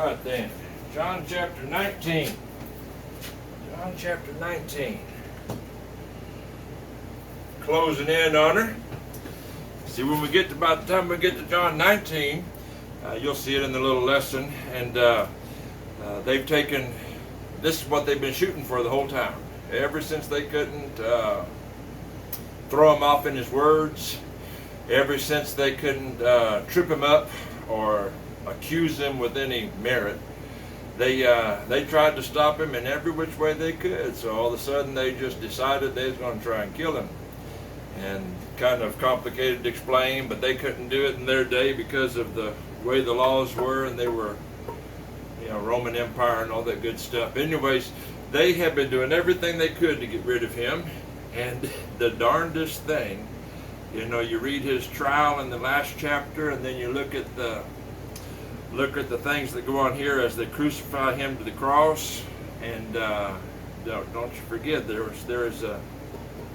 right then. John chapter 19. John chapter 19. Closing in on her. See, when we get to about the time we get to John 19, you'll see it in the little lesson, and they've taken, this is what they've been shooting for the whole time. Ever since they couldn't throw him off in his words, ever since they couldn't trip him up or accuse him with any merit, they tried to stop him in every which way they could. So all of a sudden they just decided they was going to try and kill him. And kind of complicated to explain, but they couldn't do it in their day because of the way the laws were, and they were, Roman Empire and all that good stuff. Anyways, they have been doing everything they could to get rid of him, and the darndest thing, you read his trial in the last chapter, and then you look at the things that go on here as they crucify him to the cross, and don't you forget there is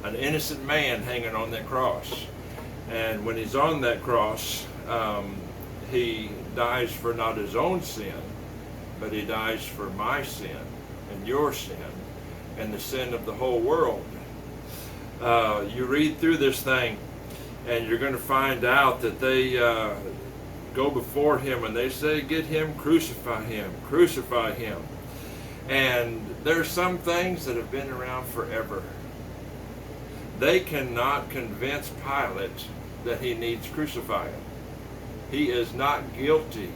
an innocent man hanging on that cross, and when he's on that cross, he dies for not his own sin, but he dies for my sin and your sin and the sin of the whole world. You read through this thing, and you're going to find out that they go before him and they say, "Get him, crucify him, crucify him." And there's some things that have been around forever. They cannot convince Pilate that he needs crucifying. He is not guilty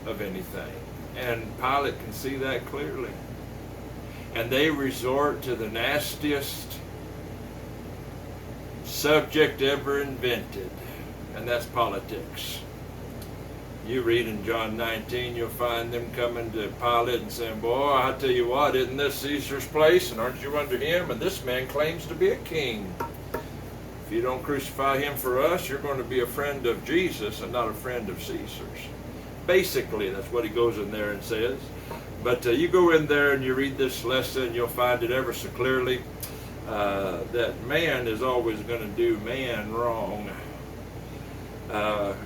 of anything, and Pilate can see that clearly. And they resort to the nastiest subject ever invented, and that's politics. You read in John 19, you'll find them coming to Pilate and saying, "Boy, I tell you what, isn't this Caesar's place? And aren't you under him? And this man claims to be a king. If you don't crucify him for us, you're going to be a friend of Jesus and not a friend of Caesar's." Basically, that's what he goes in there and says. But you go in there and you read this lesson, you'll find it ever so clearly that man is always going to do man wrong.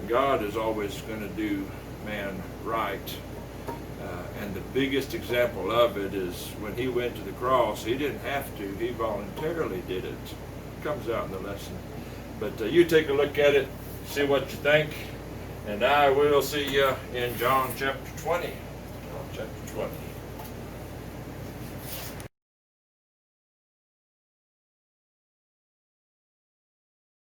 God is always going to do man right. And the biggest example of it is when he went to the cross. He didn't have to. He voluntarily did it. It comes out in the lesson. But you take a look at it, see what you think, and I will see you in John chapter 20. John chapter 20.